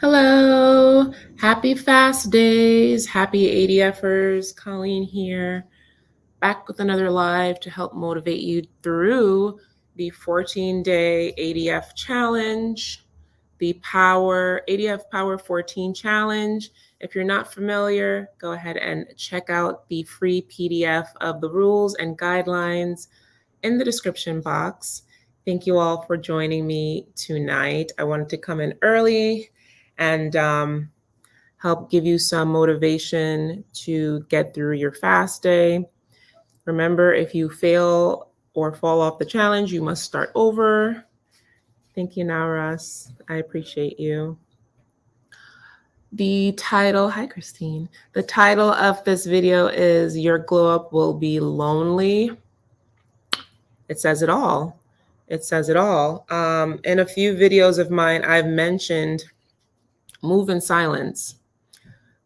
Hello, happy fast days, happy ADFers. Colleen here, back with another live to help motivate you through the 14-day ADF challenge, the ADF Power 14 challenge. If you're not familiar, go ahead and check out the free PDF of the rules and guidelines in the description box. Thank you all for joining me tonight. I wanted to come in early and help give you some motivation to get through your fast day. Remember, if you fail or fall off the challenge, you must start over. Thank you, Nauras. I appreciate you. The title, hi Christine. The title of this video is Your Glow Up Will Be Lonely. It says it all. It says it all. In a few videos of mine, I've mentioned move in silence.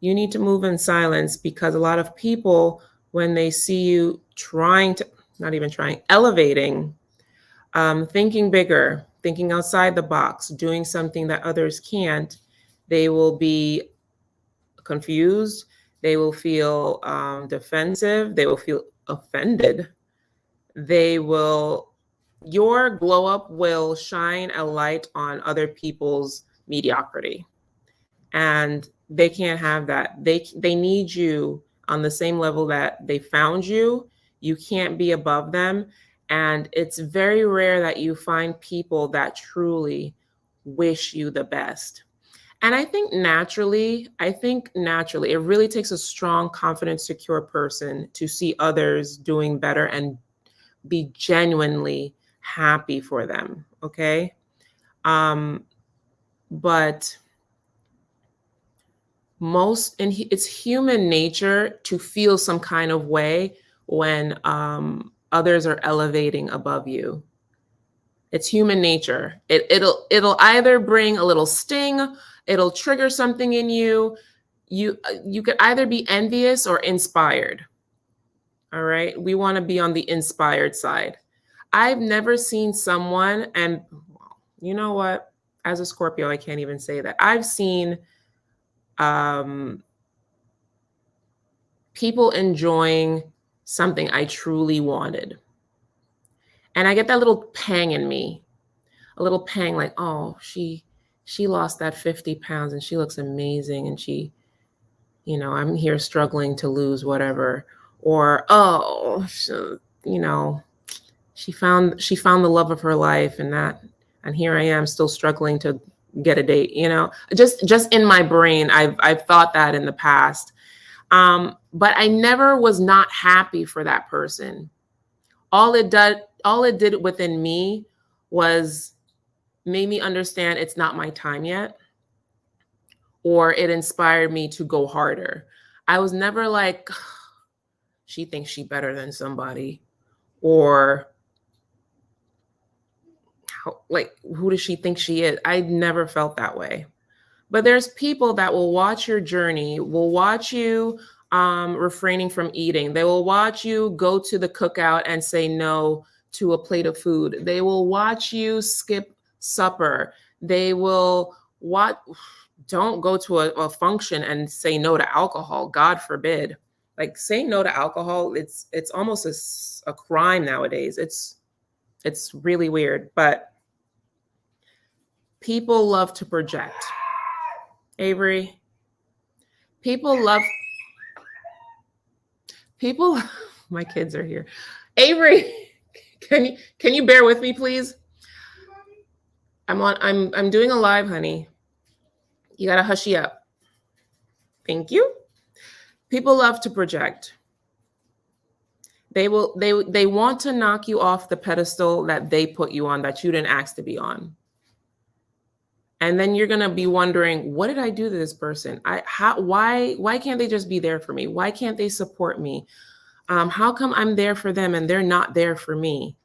You need to move in silence because a lot of people, when they see you elevating, thinking bigger, thinking outside the box, doing something that others can't, they will be confused. They will feel defensive. They will feel offended. Your glow up will shine a light on other people's mediocrity. And they can't have that. They need you on the same level that they found you. You can't be above them. And it's very rare that you find people that truly wish you the best. And I think naturally, it really takes a strong, confident, secure person to see others doing better and be genuinely happy for them. Okay. But it's human nature to feel some kind of way when others are elevating above you. It's human nature. It'll either bring a little sting, it'll trigger something in you. You could either be envious or inspired. All right, we want to be on the inspired side. I've never seen someone, and you know what? As a Scorpio, I can't even say that. I've seen people enjoying something I truly wanted. And I get that little pang in me, a little pang like, oh, she lost that 50 pounds and she looks amazing. And I'm here struggling to lose whatever. Or, oh, she found the love of her life and here I am still struggling to get a date, just in my brain. I've thought that in the past. But I never was not happy for that person. All it did within me was made me understand it's not my time yet, or it inspired me to go harder. I was never like, she thinks she's better than somebody, or who does she think she is? I never felt that way. But there's people that will watch your journey, will watch you refraining from eating. They will watch you go to the cookout and say no to a plate of food. They will watch you skip supper. They will don't go to a function and say no to alcohol. God forbid. Like, saying no to alcohol, it's almost a crime nowadays. It's really weird, but people love to project. Avery, my kids are here. Avery, can you bear with me, please? I'm doing a live, honey. You gotta hushy up. Thank you. People love to project. They want to knock you off the pedestal that they put you on, that you didn't ask to be on. And then you're gonna be wondering, what did I do to this person? Why can't they just be there for me? Why can't they support me? How come I'm there for them and they're not there for me?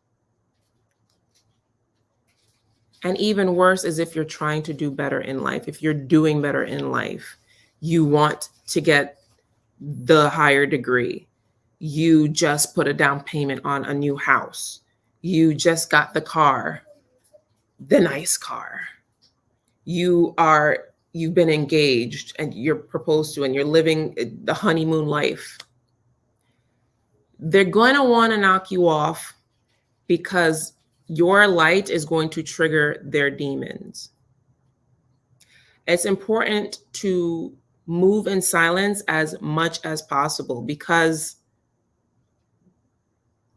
And even worse is if you're trying to do better in life, if you're doing better in life, you want to get the higher degree. You just put a down payment on a new house. You just got the car, the nice car. You are you've been engaged and you're proposed to and you're living the honeymoon life. They're going to want to knock you off because your light is going to trigger their demons. It's important to move in silence as much as possible because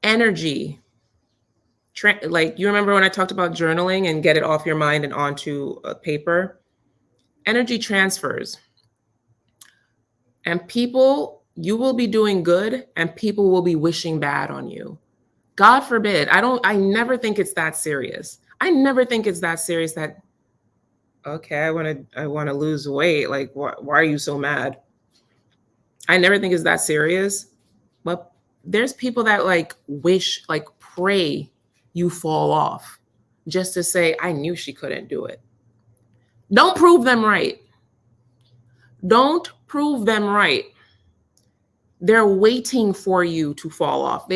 energy, like you remember when I talked about journaling and get it off your mind and onto a paper, energy transfers. And people, you will be doing good and people will be wishing bad on you. God forbid. I never think it's that serious. I never think it's that serious that, okay, I want to lose weight. Like, why are you so mad? I never think it's that serious. But there's people that like wish, like pray you fall off just to say, I knew she couldn't do it. Don't prove them right. Don't prove them right. They're waiting for you to fall off.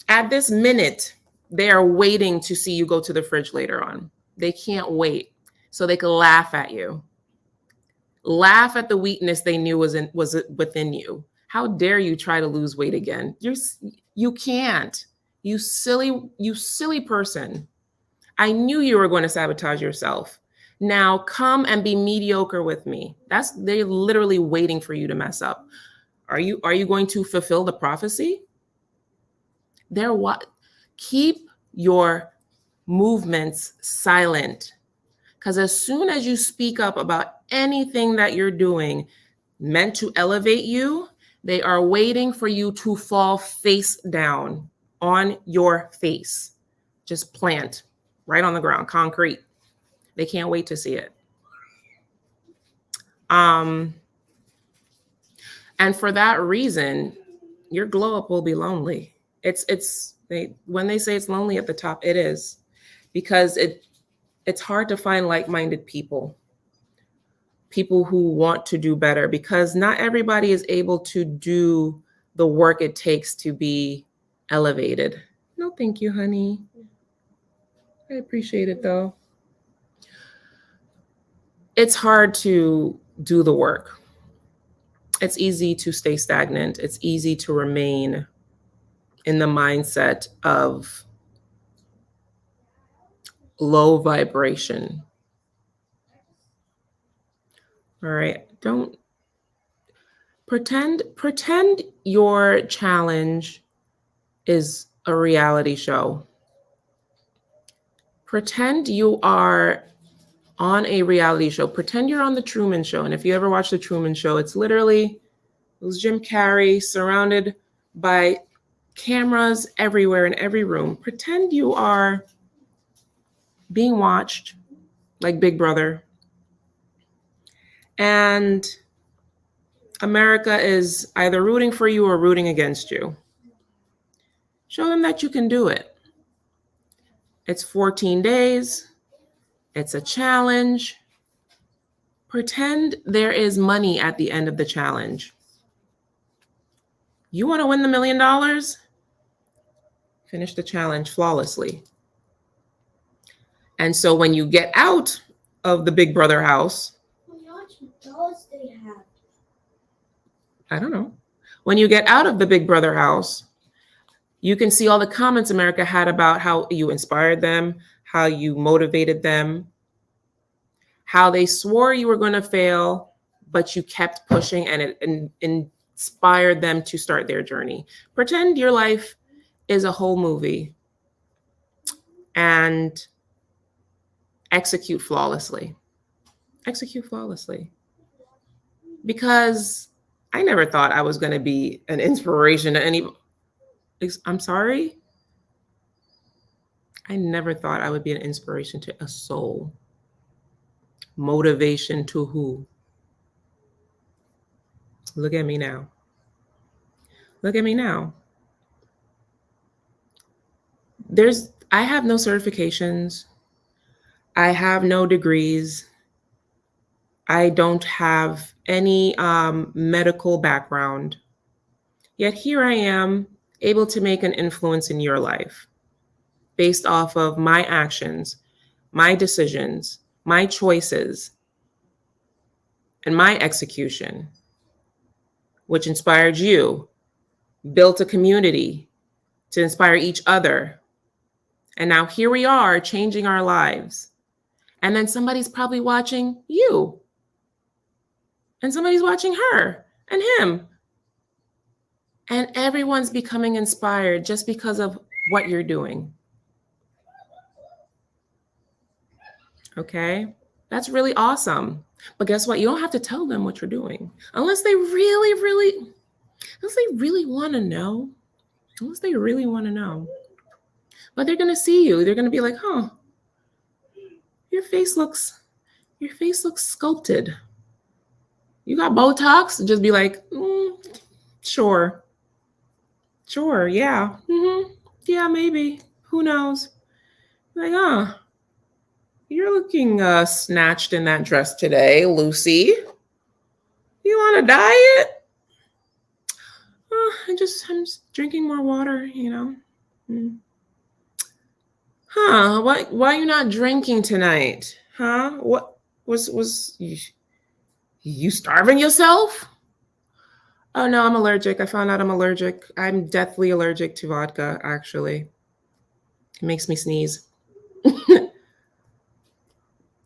At this minute, they are waiting to see you go to the fridge later on. They can't wait so they can laugh at you. Laugh at the weakness they knew was within you. How dare you try to lose weight again? You can't. You silly person. I knew you were going to sabotage yourself. Now come and be mediocre with me. They're literally waiting for you to mess up. Are you going to fulfill the prophecy? Keep your movements silent. Because as soon as you speak up about anything that you're doing meant to elevate you, they are waiting for you to fall face down on your face. Just plant right on the ground, concrete. They can't wait to see it. And for that reason, your glow up will be lonely. When they say it's lonely at the top, it is, because it's hard to find like-minded people who want to do better, because not everybody is able to do the work it takes to be elevated. No, thank you, honey. I appreciate it though. It's hard to do the work. It's easy to stay stagnant. It's easy to remain in the mindset of low vibration. All right. Don't pretend your challenge is a reality show. Pretend you are on a reality show. Pretend you're on the Truman Show. And if you ever watch the Truman Show, it's literally, it was Jim Carrey surrounded by cameras everywhere in every room. Pretend you are being watched like Big Brother. And America is either rooting for you or rooting against you. Show them that you can do it. It's 14 days. It's a challenge. Pretend there is money at the end of the challenge. You want to win the $1 million? Finish the challenge flawlessly. And so when you get out of the Big Brother house, how much dolls they have? I don't know. When you get out of the Big Brother house, you can see all the comments America had about how you inspired them, how you motivated them, how they swore you were going to fail, but you kept pushing, and it inspired them to start their journey. Pretend your life is a whole movie and execute flawlessly. Execute flawlessly. Because I never thought I was going to be an inspiration to any. I'm sorry. I never thought I would be an inspiration to a soul. Motivation to who? Look at me now. Look at me now. I have no certifications. I have no degrees. I don't have any medical background. Yet here I am, able to make an influence in your life based off of my actions, my decisions, my choices. and my execution, which inspired you, built a community to inspire each other. And now here we are changing our lives. And then somebody's probably watching you, and somebody's watching her and him. And everyone's becoming inspired just because of what you're doing. Okay? That's really awesome. But guess what? You don't have to tell them what you're doing unless they really want to know. Unless they really want to know. But they're going to see you. They're going to be like, huh, your face looks sculpted. You got Botox? Just be like, sure, yeah. Yeah, maybe. Who knows? Like, you're looking snatched in that dress today, Lucy. You want a diet? I'm just drinking more water, you know. Huh? Why are you not drinking tonight? Huh? What was you starving yourself? Oh no, I'm allergic. I found out I'm allergic. I'm deathly allergic to vodka, actually. It makes me sneeze.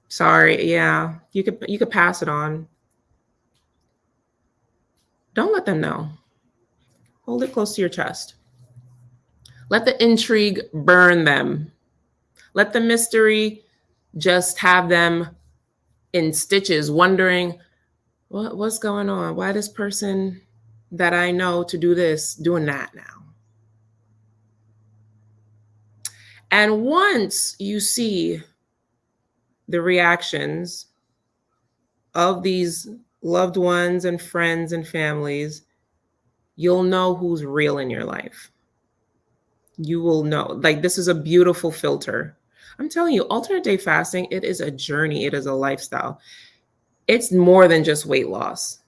Sorry, yeah. You could pass it on. Don't let them know. Hold it close to your chest. Let the intrigue burn them. Let the mystery just have them in stitches, wondering what's going on? Why this person that I know to do this doing that now? And once you see the reactions of these loved ones and friends and families, you'll know who's real in your life. You will know. Like, this is a beautiful filter. I'm telling you, alternate day fasting, it is a journey. It is a lifestyle. It's more than just weight loss.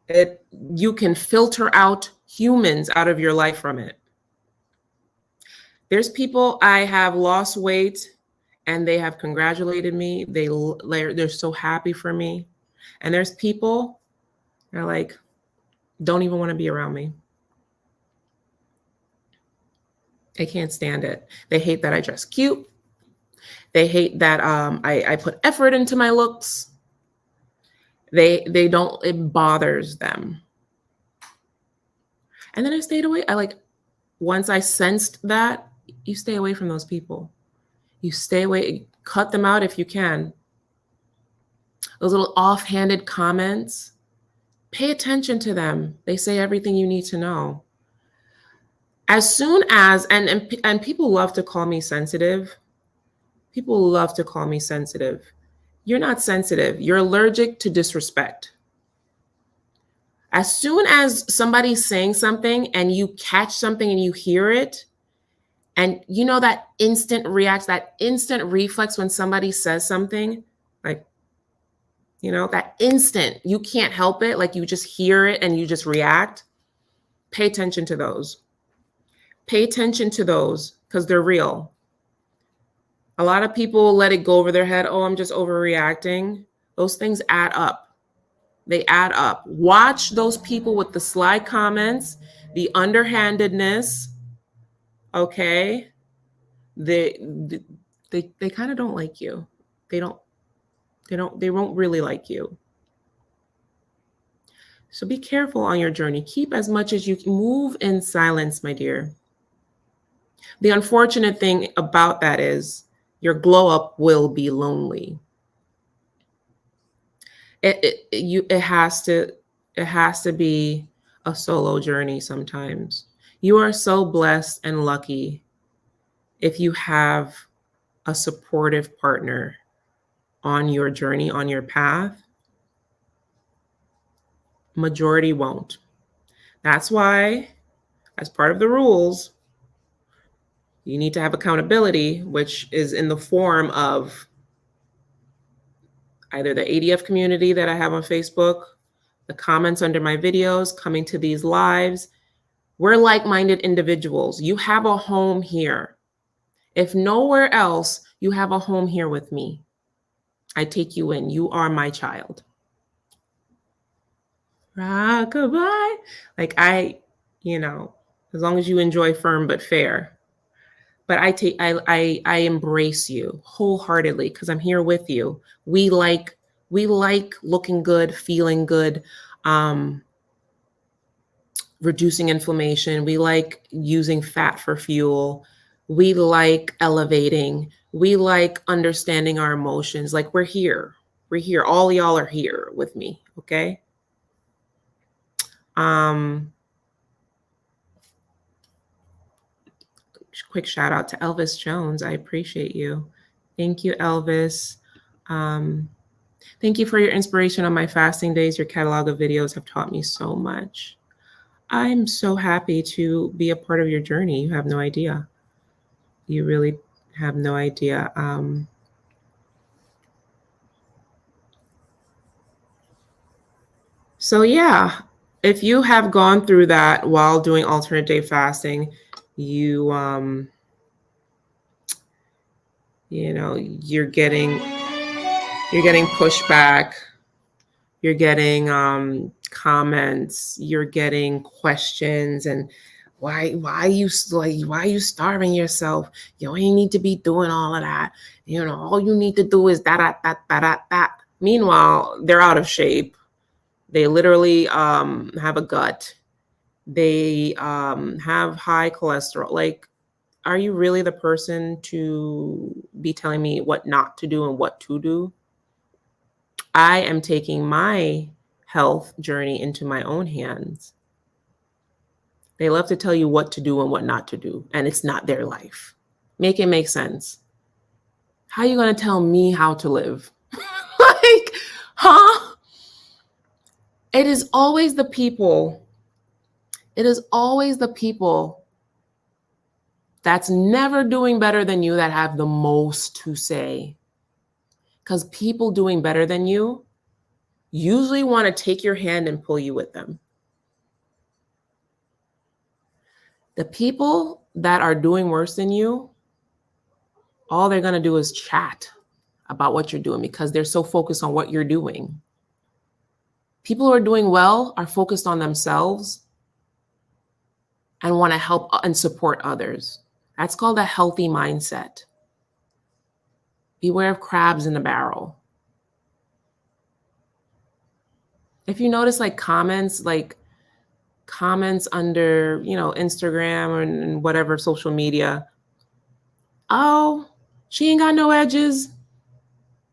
You can filter out humans out of your life from it. There's people I have lost weight and they have congratulated me. They're so happy for me. And there's people that are like, don't even want to be around me. They can't stand it. They hate that I dress cute. They hate that I put effort into my looks. They don't, it bothers them. And then I stayed away. Once I sensed that, you stay away from those people. You stay away, cut them out if you can. Those little offhanded comments, pay attention to them. They say everything you need to know. As soon as, and people love to call me sensitive. People love to call me sensitive. You're not sensitive. You're allergic to disrespect. As soon as somebody's saying something and you catch something and you hear it, and you know that instant reflex when somebody says something, like, that instant, you can't help it, like you just hear it and you just react. Pay attention to those. Pay attention to those because they're real. A lot of people let it go over their head. Oh, I'm just overreacting. Those things add up. They add up. Watch those people with the sly comments, the underhandedness. Okay. They kind of don't like you. They won't really like you. So be careful on your journey. Keep as much as you can. Move in silence, my dear. The unfortunate thing about that is your glow up will be lonely. It has to be a solo journey sometimes. You are so blessed and lucky if you have a supportive partner on your journey, on your path. Majority won't. That's why, as part of the rules, you need to have accountability, which is in the form of either the ADF community that I have on Facebook, the comments under my videos, coming to these lives. We're like-minded individuals. You have a home here. If nowhere else, you have a home here with me. I take you in. You are my child. Rockabye. Like as long as you enjoy firm but fair. But I embrace you wholeheartedly because I'm here with you. We like looking good, feeling good, um, reducing inflammation. We like using fat for fuel. We like elevating. We like understanding our emotions. Like we're here. We're here. All y'all are here with me. Okay. Um, quick shout out to Elvis Jones. I appreciate you. Thank you, Elvis. Um, thank you for your inspiration on my fasting days. Your catalog of videos have taught me so much. I'm so happy to be a part of your journey. You have no idea. You really have no idea. So yeah, if you have gone through that while doing alternate day fasting, you you're getting pushback, you're getting comments, you're getting questions, and why you starving yourself? You ain't need to be doing all of that. All you need to do is that. Meanwhile, they're out of shape. They literally have a gut. They have high cholesterol. Like, are you really the person to be telling me what not to do and what to do? I am taking my health journey into my own hands. They love to tell you what to do and what not to do, and it's not their life. Make it make sense. How are you going to tell me how to live? Like, huh? It is always the people. It is always the people that's never doing better than you that have the most to say. Because people doing better than you usually want to take your hand and pull you with them. The people that are doing worse than you, all they're going to do is chat about what you're doing because they're so focused on what you're doing. People who are doing well are focused on themselves and want to help and support others. That's called a healthy mindset. Beware of crabs in the barrel. If you notice comments under, Instagram or whatever social media, oh, she ain't got no edges.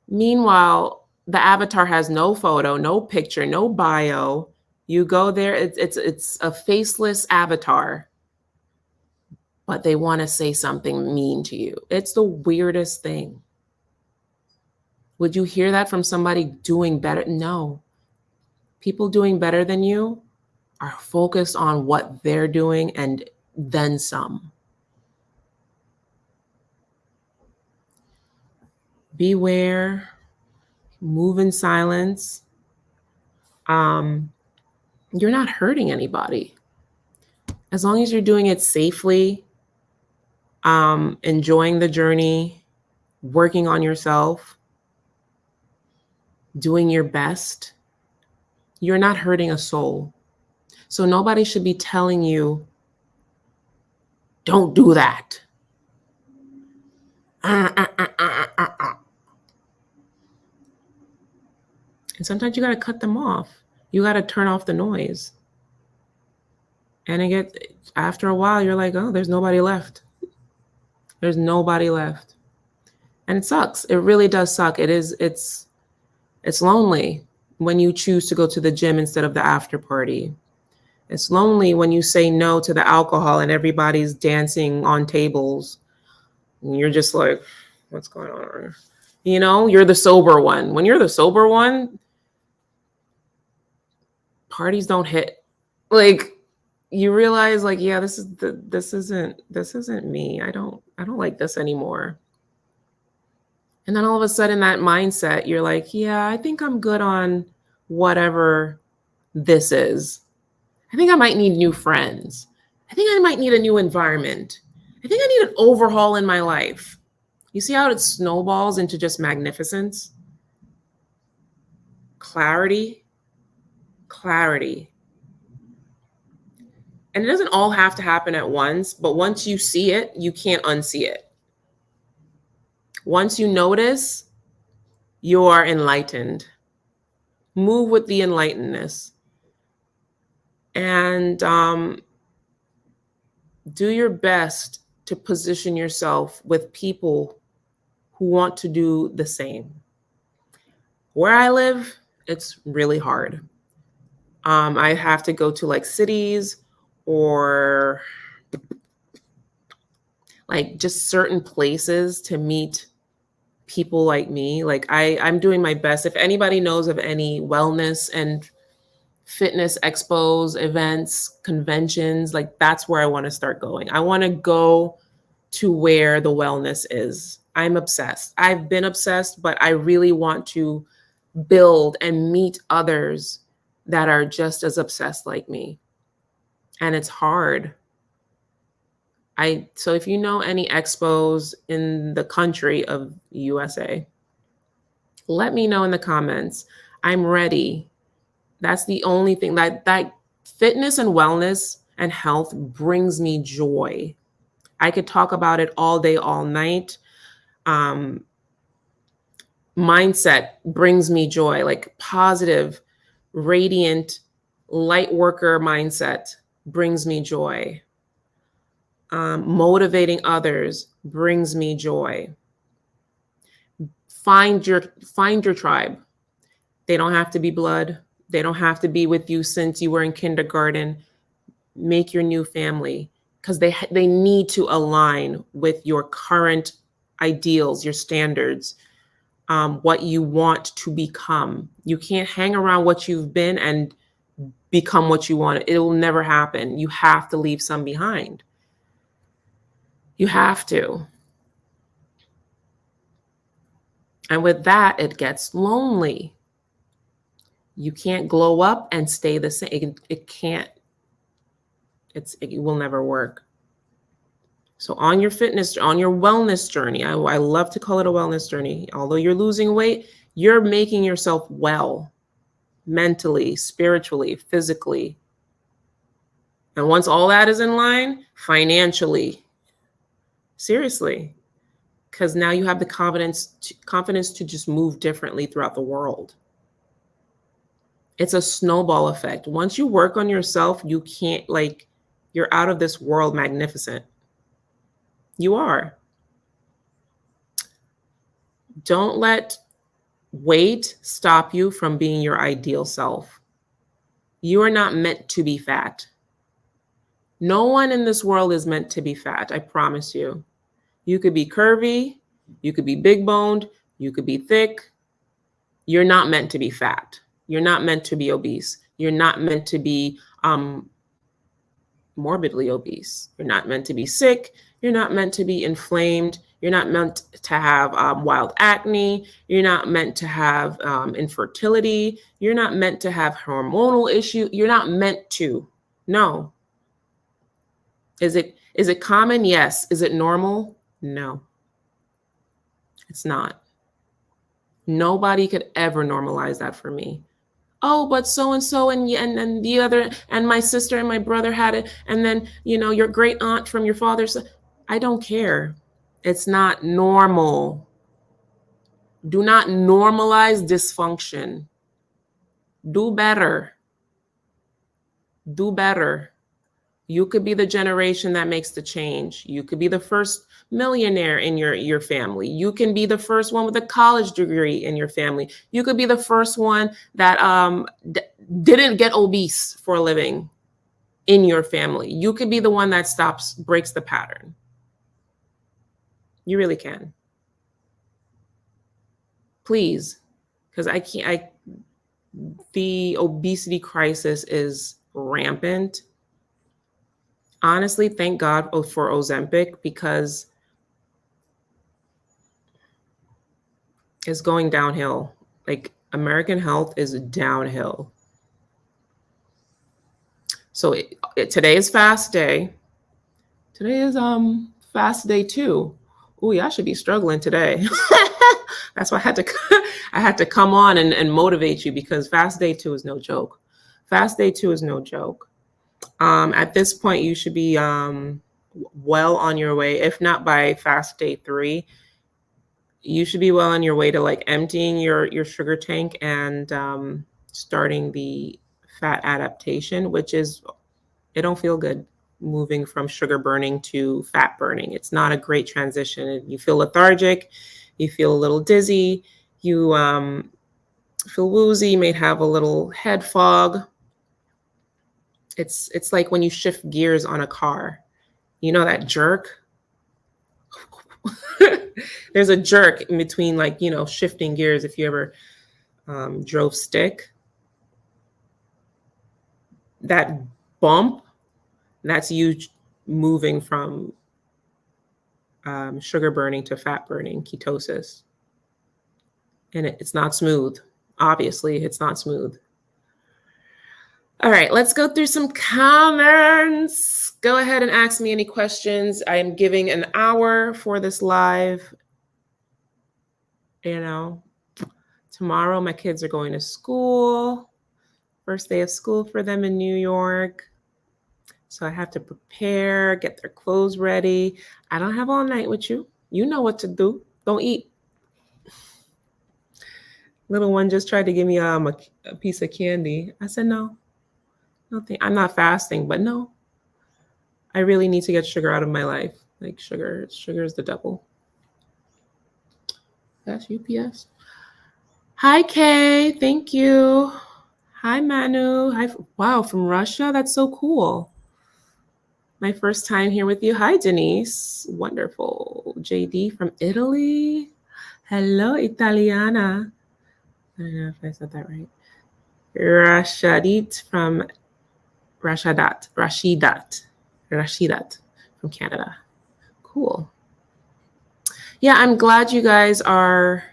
Meanwhile, the avatar has no photo, no picture, no bio. You go there, it's a faceless avatar, but they want to say something mean to you. It's the weirdest thing. Would you hear that from somebody doing better? No. People doing better than you are focused on what they're doing and then some. Beware, move in silence. You're not hurting anybody. As long as you're doing it safely, enjoying the journey, working on yourself, doing your best, you're not hurting a soul. So nobody should be telling you, don't do that. And sometimes you got to cut them off. You got to turn off the noise. And after a while, you're like, oh, there's nobody left. There's nobody left. And it sucks. It really does suck. It's lonely when you choose to go to the gym instead of the after party. It's lonely when you say no to the alcohol and everybody's dancing on tables. And you're just like, what's going on? You're the sober one. When you're the sober one, parties don't hit. Like, you realize, like, yeah, this isn't me. I don't like this anymore. And then all of a sudden that mindset, you're like, yeah, I think I'm good on whatever this is. I think I might need new friends. I think I might need a new environment. I think I need an overhaul in my life. You see how it snowballs into just magnificence? clarity. And it doesn't all have to happen at once, but once you see it, you can't unsee it. Once you notice, you are enlightened. Move with the enlightenedness. And do your best to position yourself with people who want to do the same. Where I live, it's really hard. I have to go to like cities or like just certain places to meet people like me. Like I'm doing my best. If anybody knows of any wellness and fitness expos, events, conventions, like that's where I want to start going. I want to go to where the wellness is. I'm obsessed. I've been obsessed, but I really want to build and meet others that are just as obsessed like me. And it's hard. So if you know any expos in the country of USA, let me know in the comments. I'm ready. That's the only thing that fitness and wellness and health brings me joy. I could talk about it all day, all night. Mindset brings me joy, like positive, radiant, light worker mindset brings me joy. Motivating others brings me joy. Find your tribe. They don't have to be blood. They don't have to be with you since you were in kindergarten. Make your new family because they need to align with your current ideals, your standards, what you want to become. You can't hang around what you've been and become what you want. It will never happen. You have to leave some behind. You have to. And with that, it gets lonely. You can't glow up and stay the same. It can't. It will never work. So on your wellness journey, I love to call it a wellness journey. Although you're losing weight, you're making yourself well, mentally, spiritually, physically. And once all that is in line, financially, seriously, because now you have the confidence to just move differently throughout the world. It's a snowball effect. Once you work on yourself, you can't, you're out of this world magnificent. You are. Don't let weight stop you from being your ideal self. You are not meant to be fat. No one in this world is meant to be fat, I promise you. You could be curvy, you could be big boned, you could be thick. You're not meant to be fat. You're not meant to be obese. You're not meant to be morbidly obese. You're not meant to be sick. You're not meant to be inflamed. You're not meant to have wild acne. You're not meant to have infertility. You're not meant to have hormonal issues. You're not meant to. No. Is it common? Yes. Is it normal? No. It's not. Nobody could ever normalize that for me. Oh, but so and so and the other and my sister and my brother had it, and then your great aunt from your father's. I don't care. It's not normal. Do not normalize dysfunction. Do better. Do better. You could be the generation that makes the change. You could be the first millionaire in your family. You can be the first one with a college degree in your family. You could be the first one that didn't get obese for a living in your family. You could be the one that breaks the pattern. You really can. Please, because the obesity crisis is rampant. Honestly, thank God for Ozempic because it's going downhill. Like American health is downhill. So today is fast day. Today is fast day 2. Ooh, y'all should be struggling today. That's why I had to come on and motivate you, because fast day 2 is no joke. Fast day 2 is no joke. At this point, you should be well on your way. If not by fast day 3, you should be well on your way to like emptying your sugar tank and starting the fat adaptation, which is, it don't feel good moving from sugar burning to fat burning. It's not a great transition. You feel lethargic, you feel a little dizzy, you feel woozy, you may have a little head fog. It's like when you shift gears on a car. You know that jerk? There's a jerk in between, like, you know, shifting gears. If you ever drove stick, that bump, that's you moving from sugar burning to fat burning, ketosis. And it's not smooth. Obviously, it's not smooth. All right, let's go through some comments. Go ahead and ask me any questions. I am giving an hour for this live. You know, tomorrow my kids are going to school. First day of school for them in New York. So I have to prepare, get their clothes ready. I don't have all night with you. You know what to do. Don't eat. Little one just tried to give me a piece of candy. I said, no, I'm not fasting, but no, I really need to get sugar out of my life. Like sugar is the devil. That's UPS. Hi, Kay. Thank you. Hi, Manu. Hi. Wow, from Russia. That's so cool. My first time here with you. Hi, Denise. Wonderful. JD from Italy. Hello, Italiana. I don't know if I said that right. Rashidat from Canada. Cool. Yeah, I'm glad you guys are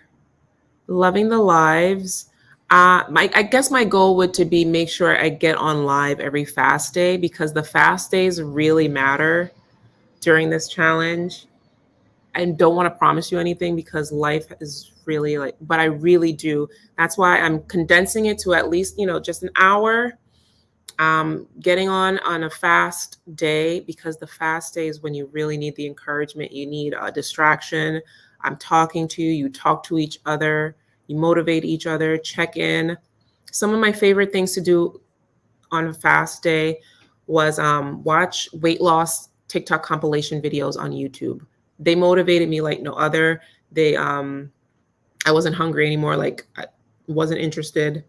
loving the lives. I guess my goal would to be make sure I get on live every fast day, because the fast days really matter during this challenge. I don't want to promise you anything because life is really like, but I really do. That's why I'm condensing it to at least, you know, just an hour. Getting on a fast day, because the fast day is when you really need the encouragement. You need a distraction. I'm talking to you, you talk to each other, you motivate each other, check in. Some of my favorite things to do on a fast day was watch weight loss TikTok compilation videos on YouTube. They motivated me like no other. I wasn't hungry anymore, like I wasn't interested.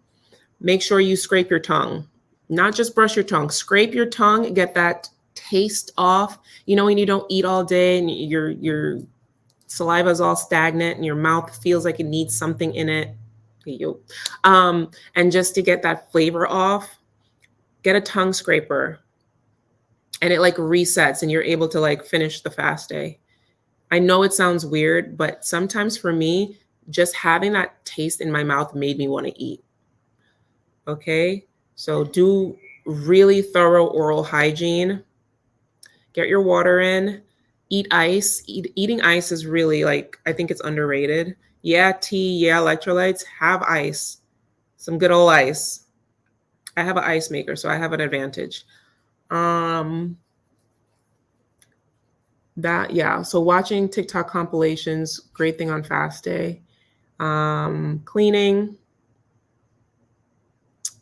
Make sure you scrape your tongue, not just brush your tongue. Scrape your tongue, get that taste off. You know, when you don't eat all day and your saliva is all stagnant and your mouth feels like it needs something in it. And just to get that flavor off, get a tongue scraper, and it like resets and you're able to like finish the fast day. I know it sounds weird, but sometimes for me, just having that taste in my mouth made me want to eat. Okay, so do really thorough oral hygiene. Get your water in. Eat ice. Eating ice is really like, I think it's underrated. Yeah, tea, yeah, electrolytes. Have ice. Some good old ice. I have an ice maker, so I have an advantage. So watching TikTok compilations, great thing on fast day. Cleaning,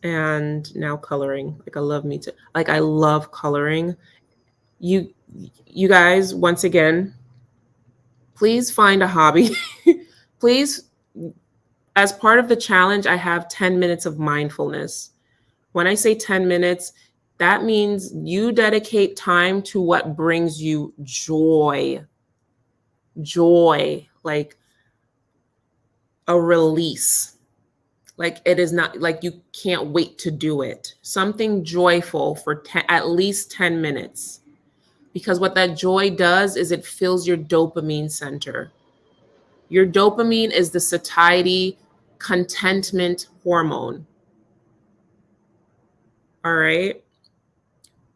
and now coloring. Like I love coloring. You guys, once again, please find a hobby. Please, as part of the challenge, I have 10 minutes of mindfulness. When I say 10 minutes, that means you dedicate time to what brings you joy. Joy, like a release. Like it is not like you can't wait to do it. Something joyful for at least 10 minutes. Because what that joy does is it fills your dopamine center. Your dopamine is the satiety contentment hormone. All right.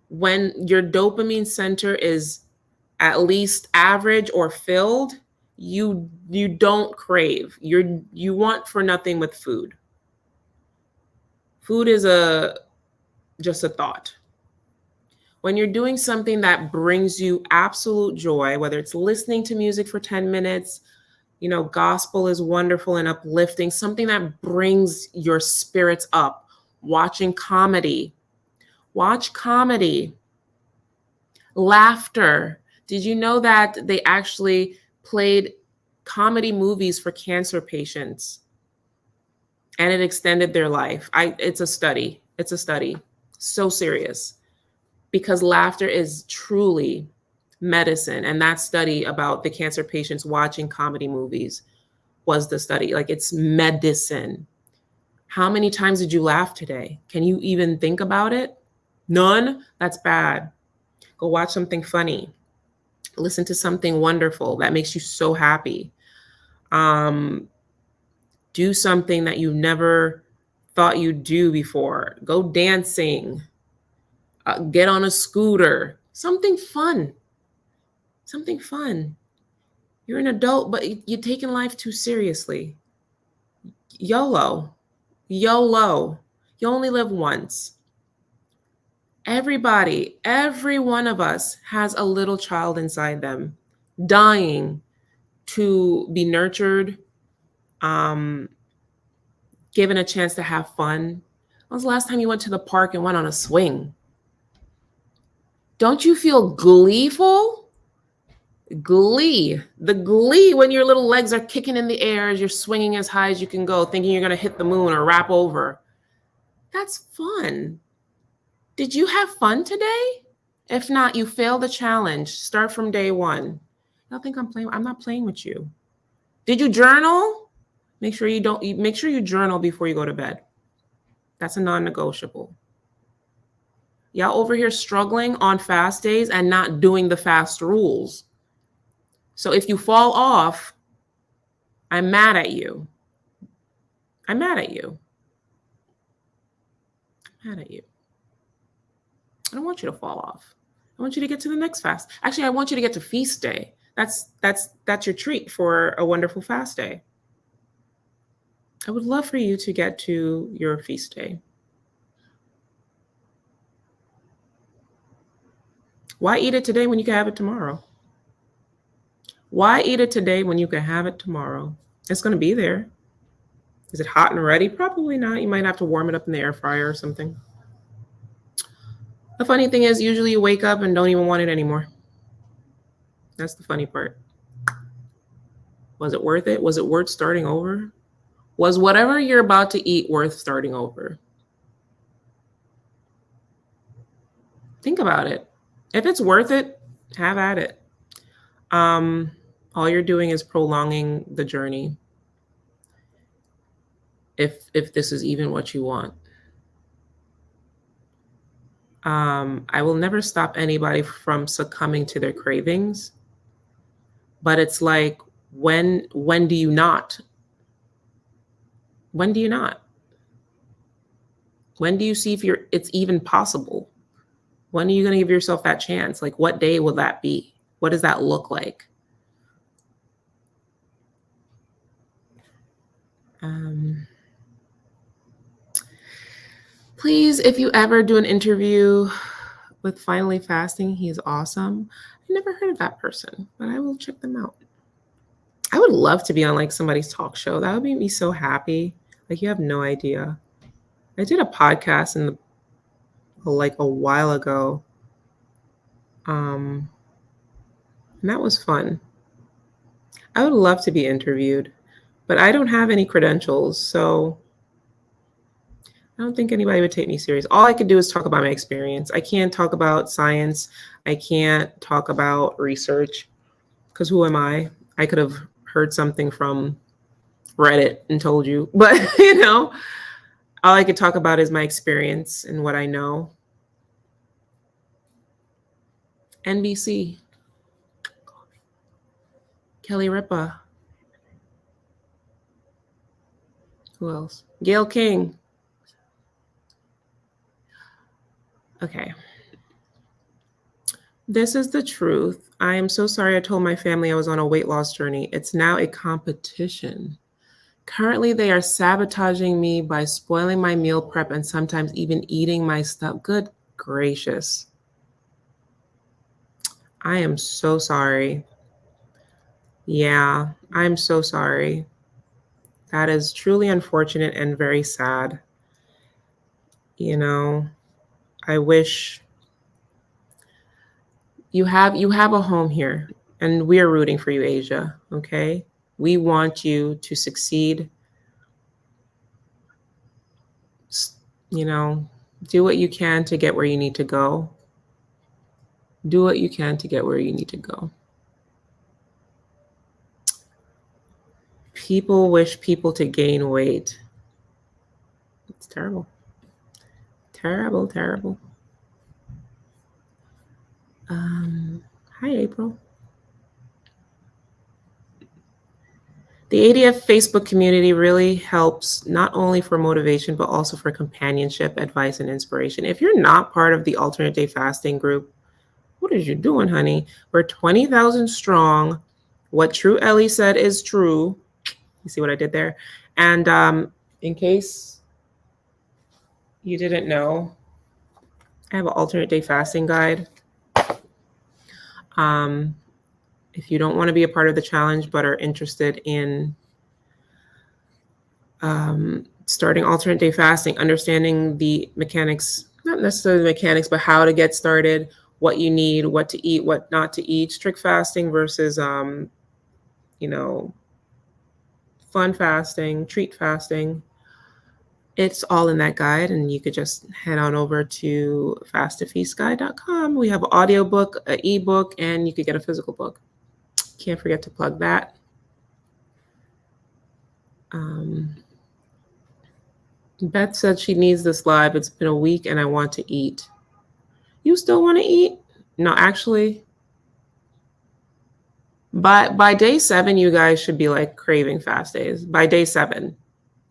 When your dopamine center is at least average or filled, you don't crave. You want for nothing with food. Food is just a thought. When you're doing something that brings you absolute joy, whether it's listening to music for 10 minutes, gospel is wonderful and uplifting, something that brings your spirits up, watching comedy. Watch comedy. Laughter. Did you know that they actually played comedy movies for cancer patients and it extended their life? It's a study. It's a study. So serious. Because laughter is truly medicine. And that study about the cancer patients watching comedy movies was the study. Like, it's medicine. How many times did you laugh today? Can you even think about it? None? That's bad. Go watch something funny. Listen to something wonderful that makes you so happy. Do something that you never thought you'd do before. Go dancing. Get on a scooter. Something fun. Something fun. You're an adult, but you're taking life too seriously. YOLO. YOLO. You only live once. Everybody, every one of us has a little child inside them, dying to be nurtured, given a chance to have fun. When was the last time you went to the park and went on a swing? Don't you feel gleeful? Glee. The glee when your little legs are kicking in the air as you're swinging as high as you can go, thinking you're going to hit the moon or wrap over. That's fun. Did you have fun today? If not, you failed the challenge. Start from day one. Y'all think I'm playing? I'm not playing with you. Did you journal? Make sure you journal before you go to bed. That's a non-negotiable. Y'all over here struggling on fast days and not doing the fast rules. So if you fall off, I'm mad at you. I'm mad at you. I'm mad at you. I don't want you to fall off. I want you to get to the next fast. Actually, I want you to get to feast day. That's your treat for a wonderful fast day. I would love for you to get to your feast day. Why eat it today when you can have it tomorrow? Why eat it today when you can have it tomorrow? It's going to be there. Is it hot and ready? Probably not. You might have to warm it up in the air fryer or something. The funny thing is, usually you wake up and don't even want it anymore. That's the funny part. Was it worth it? Was it worth starting over? Was whatever you're about to eat worth starting over? Think about it. If it's worth it, have at it. All you're doing is prolonging the journey. If this is even what you want. I will never stop anybody from succumbing to their cravings. But it's like, when do you not? When do you not? When do you see if it's even possible? When are you going to give yourself that chance? Like, what day will that be? What does that look like? Please, if you ever do an interview with Finally Fasting, he's awesome. I never heard of that person, but I will check them out. I would love to be on like somebody's talk show. That would make me so happy. Like, you have no idea. I did a podcast like a while ago. And that was fun. I would love to be interviewed, but I don't have any credentials, so I don't think anybody would take me serious. All I could do is talk about my experience. I can't talk about science. I can't talk about research, because who am I? I could have heard something from Reddit and told you, but all I could talk about is my experience and what I know. NBC. Kelly Ripa. Who else? Gail King. Okay. This is the truth. I am so sorry I told my family I was on a weight loss journey. It's now a competition. Currently, they are sabotaging me by spoiling my meal prep and sometimes even eating my stuff. Good gracious. I am so sorry. Yeah, I'm so sorry. That is truly unfortunate and very sad. You know, I wish you have a home here and we're rooting for you, Asia, okay? We want you to succeed. You know, do what you can to get where you need to go. Do what you can to get where you need to go. People wish people to gain weight. It's terrible. Terrible, terrible. Hi, April. The ADF Facebook community really helps not only for motivation, but also for companionship, advice, and inspiration. If you're not part of the alternate day fasting group, what is you doing, honey? We're 20,000 strong. What True Ellie said is true. You see what I did there? And in case you didn't know, I have an alternate day fasting guide. Um, if you don't want to be a part of the challenge but are interested in starting alternate day fasting, understanding the mechanics, not necessarily the mechanics, but how to get started, what you need, what to eat, what not to eat, strict fasting versus, you know, fun fasting, treat fasting. It's all in that guide, and you could just head on over to fasttofeastguide.com. We have an audiobook, an ebook, and you could get a physical book. Can't forget to plug that. Beth said she needs this live. It's been a week and I want to eat. You still want to eat? No, actually, by day 7, you guys should be like craving fast days. By day 7,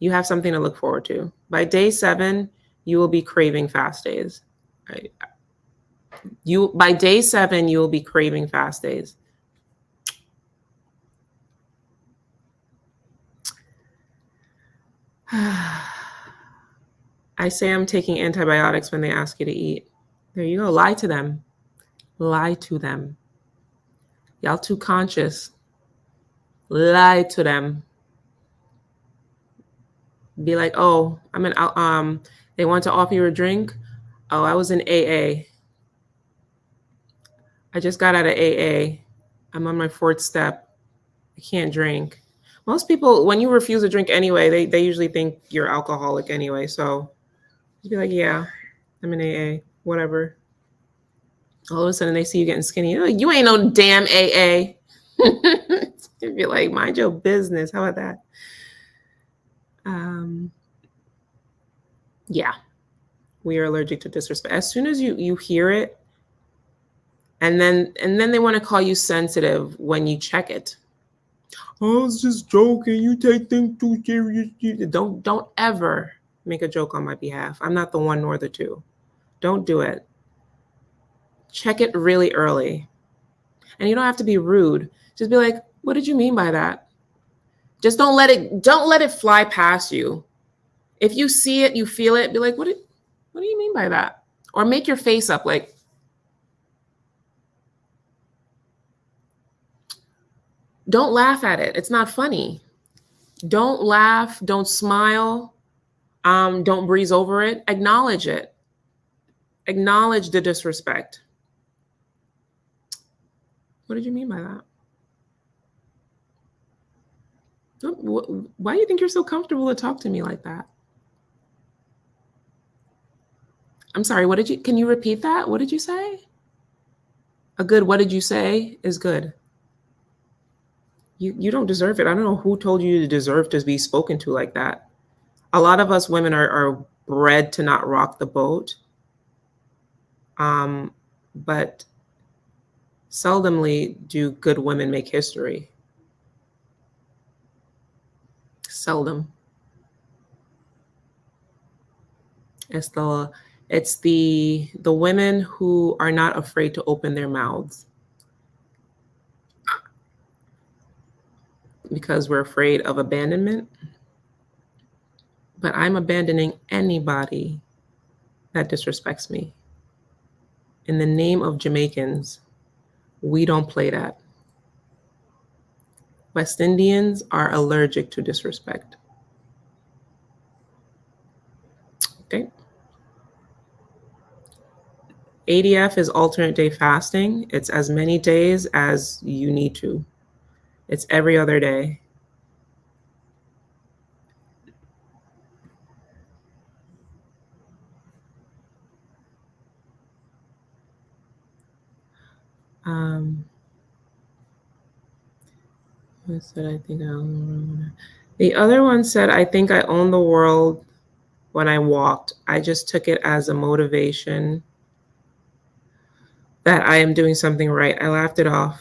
you have something to look forward to. By day 7, you will be craving fast days. Right? By day 7, you will be craving fast days. I say I'm taking antibiotics when they ask you to eat. There you go. Lie to them. Lie to them. Y'all too conscious. Lie to them. Be like, oh, they want to offer you a drink. Oh, I was in AA. I just got out of AA. I'm on my 4th step. I can't drink. Most people, when you refuse a drink anyway, they usually think you're alcoholic anyway. So you'd be like, yeah, I'm in AA, whatever. All of a sudden they see you getting skinny. Oh, you ain't no damn AA. You'd be like, mind your business. How about that? Yeah, we are allergic to disrespect. As soon as you hear it, and then they want to call you sensitive when you check it. Oh, I was just joking. You take things too seriously. Don't ever make a joke on my behalf. I'm not the one nor the two. Don't do it. Check it really early. And you don't have to be rude. Just be like, what did you mean by that? Just don't let it fly past you. If you see it, you feel it, be like, what do you mean by that? Or make your face up like, don't laugh at it. It's not funny. Don't laugh. Don't smile. Don't breeze over it. Acknowledge it. Acknowledge the disrespect. What did you mean by that? Why do you think you're so comfortable to talk to me like that? I'm sorry, can you repeat that? What did you say? A good what did you say is good. You don't deserve it. I don't know who told you to deserve to be spoken to like that. A lot of us women are bred to not rock the boat. But seldomly do good women make history. Seldom. It's the women who are not afraid to open their mouths. because we're afraid of abandonment. But I'm abandoning anybody that disrespects me. In the name of Jamaicans, we don't play that. West Indians are allergic to disrespect. Okay. ADF is alternate day fasting. It's as many days as you need to. It's every other day. I said, I think I own the world. The other one said, I think I own the world when I walked. I just took it as a motivation that I am doing something right. I laughed it off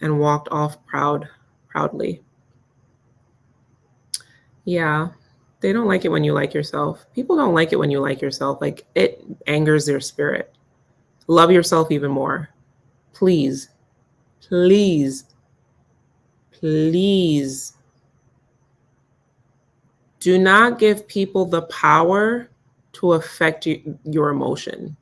and walked off proudly. Yeah, they don't like it when you like yourself. People don't like it when you like yourself. Like, it angers their spirit. Love yourself even more. Please, please, please do not give people the power to affect your emotion.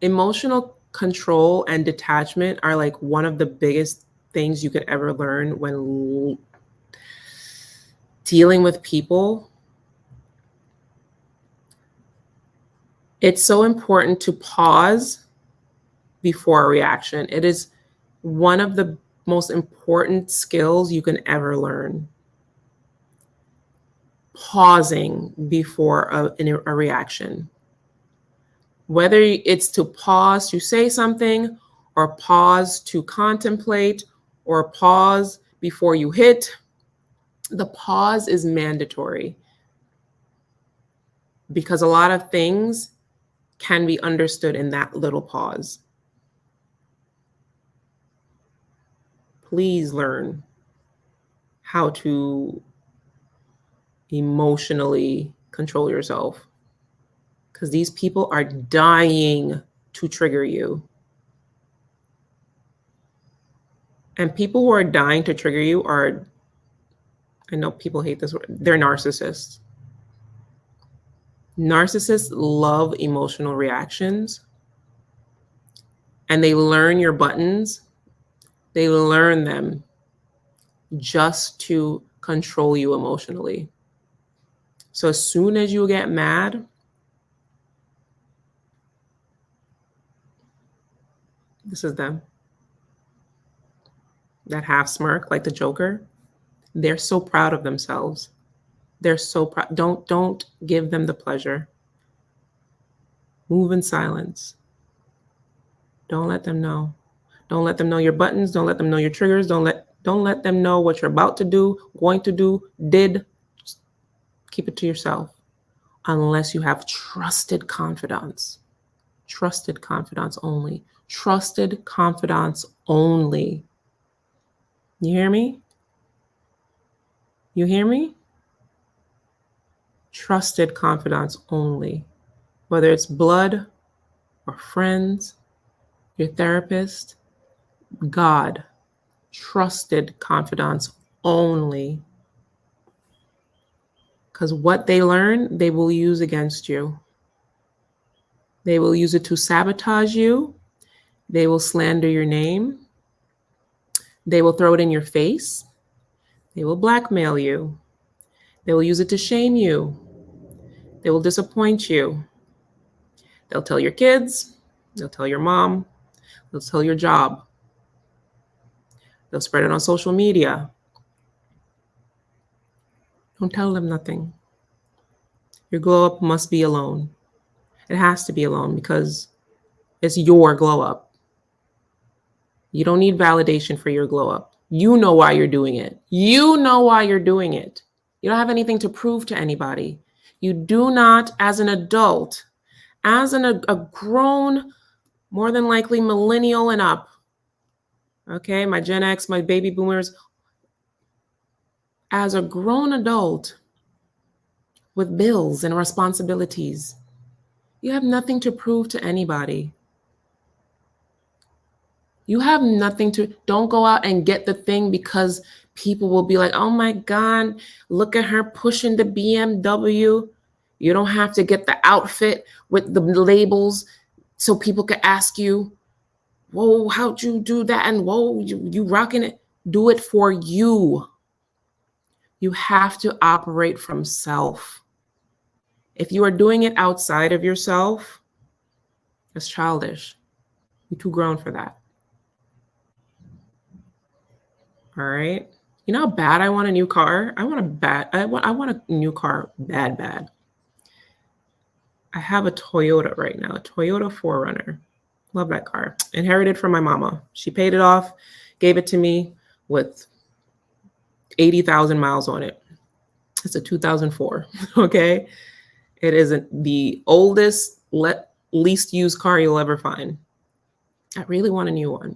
Emotional control and detachment are like one of the biggest things you could ever learn when dealing with people. It's so important to pause before a reaction. It is one of the most important skills you can ever learn. Pausing before a reaction. Whether it's to pause to say something, or pause to contemplate, or pause before you hit, the pause is mandatory because a lot of things can be understood in that little pause. Please learn how to emotionally control yourself, because these people are dying to trigger you. And people who are dying to trigger you are, I know people hate this word, they're narcissists. Narcissists love emotional reactions, and they learn your buttons. They learn them just to control you emotionally. So as soon as you get mad, this is them. That half smirk, like the Joker. They're so proud of themselves. They're so proud. Don't give them the pleasure. Move in silence. Don't let them know. Don't let them know your buttons. Don't let them know your triggers. Don't let them know what you're about to do, going to do, did. Just keep it to yourself. Unless you have trusted confidants. Trusted confidants only. Trusted confidants only. You hear me? You hear me? Trusted confidants only. Whether it's blood or friends, your therapist, God. Trusted confidants only. Because what they learn, they will use against you. They will use it to sabotage you. They will slander your name. They will throw it in your face. They will blackmail you. They will use it to shame you. They will disappoint you. They'll tell your kids. They'll tell your mom. They'll tell your job. They'll spread it on social media. Don't tell them nothing. Your glow up must be alone. It has to be alone because it's your glow up. You don't need validation for your glow up. You know why you're doing it. You know why you're doing it. You don't have anything to prove to anybody. You do not, as an adult, as a grown, more than likely millennial and up, okay, my Gen X, my baby boomers, as a grown adult with bills and responsibilities, you have nothing to prove to anybody. You have nothing to, don't go out and get the thing because People will be like, oh my God, look at her pushing the BMW. You don't have to get the outfit with the labels so people can ask you, whoa, how'd you do that? And whoa, you rocking it. Do it for you. You have to operate from self. If you are doing it outside of yourself, it's childish. You're too grown for that. All right. You know how bad I want a new car? I want a new car bad. I have a Toyota right now, a Toyota 4Runner. Love that car. Inherited from my mama. She paid it off, gave it to me with 80,000 miles on it. It's a 2004. Okay. It isn't the oldest, least used car you'll ever find. I really want a new one.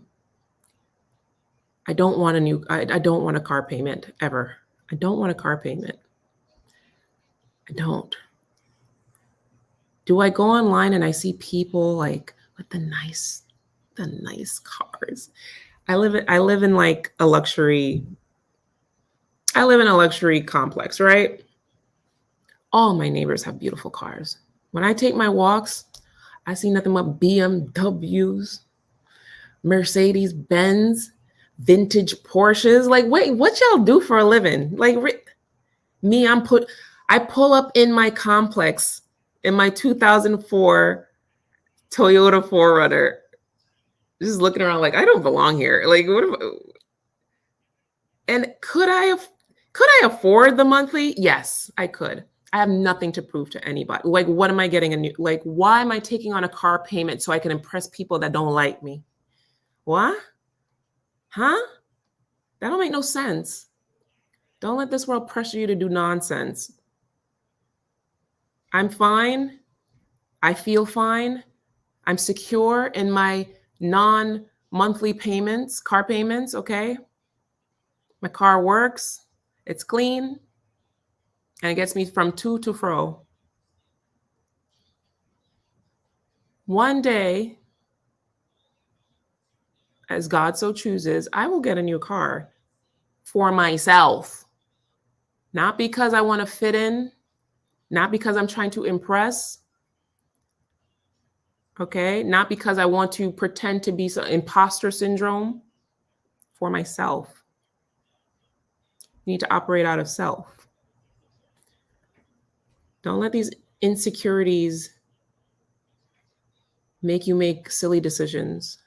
I don't want a car payment ever. I don't want a car payment. I don't. Do I go online and I see people like with the nice cars? I live in like a luxury. I live in a luxury complex, right? All my neighbors have beautiful cars. When I take my walks, I see nothing but BMWs, Mercedes Benz, vintage Porsches. Like, wait, what y'all do for a living? Like, me, I pull up in my complex in my 2004 Toyota 4Runner, just looking around like I don't belong here. Like, and could I afford the monthly? Yes, I could. I have nothing to prove to anybody. Like, what am I getting why am I taking on a car payment so I can impress people that don't like me? What? Huh? That don't make no sense. Don't let this world pressure you to do nonsense. I'm fine. I feel fine. I'm secure in my non-monthly payments, car payments, okay? My car works. It's clean. And it gets me from to to fro. One day, as God so chooses, I will get a new car for myself. Not because I want to fit in, not because I'm trying to impress, okay? Not because I want to pretend to be some imposter syndrome, for myself. You need to operate out of self. Don't let these insecurities make you make silly decisions.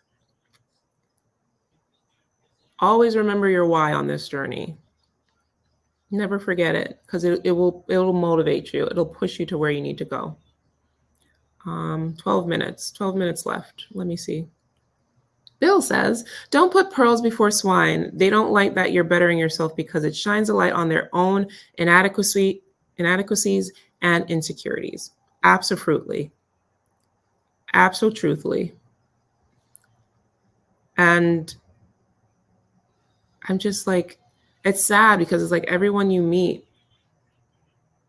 Always remember your why on this journey. Never forget it, because it'll motivate you. It'll push you to where you need to go. 12 minutes left. Let me see. Bill says, don't put pearls before swine. They don't like that you're bettering yourself because it shines a light on their own inadequacies and insecurities. Absolutely. Absolutely. And I'm just like, it's sad because it's like everyone you meet,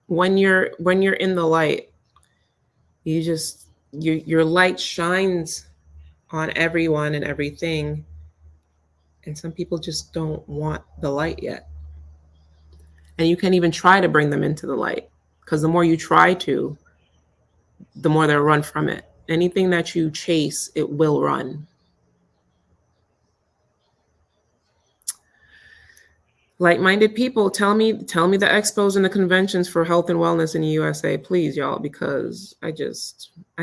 when you're in the light, your light shines on everyone and everything. And some people just don't want the light yet. And you can't even try to bring them into the light, because the more you try to, the more they'll run from it. Anything that you chase, it will run. Like-minded people, tell me the expos and the conventions for health and wellness in the USA, please, y'all, because I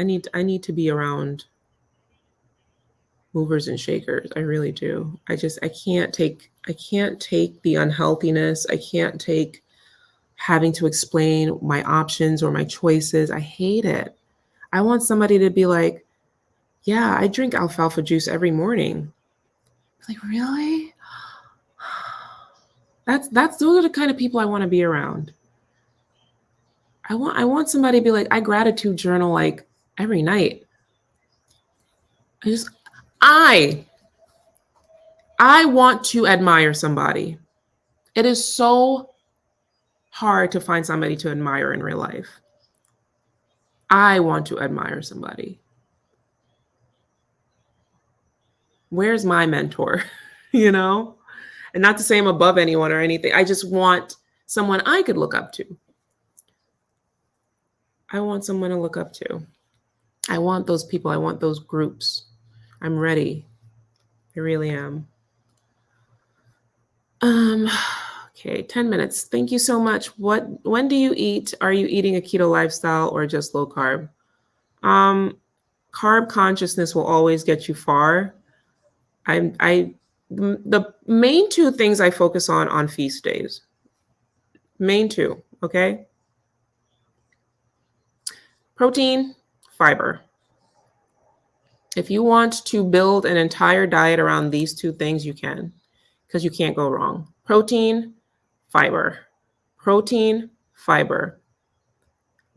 need to be around movers and shakers. I really do. I can't take the unhealthiness. I can't take having to explain my options or my choices. I hate it. I want somebody to be like, yeah, I drink alfalfa juice every morning. Like, really? Those are the kind of people I want to be around. I want somebody to be like, I gratitude journal like every night. I want to admire somebody. It is so hard to find somebody to admire in real life. I want to admire somebody. Where's my mentor? You know? And not to say I'm above anyone or anything. I just want someone I could look up to. I want someone to look up to. I want those people. I want those groups. I'm ready. I really am. Okay, 10 minutes. Thank you so much. When do you eat? Are you eating a keto lifestyle or just low carb? Carb consciousness will always get you far. The main two things I focus on feast days. Main two, okay? Protein, fiber. If you want to build an entire diet around these two things, you can, because you can't go wrong. Protein, fiber. Protein, fiber.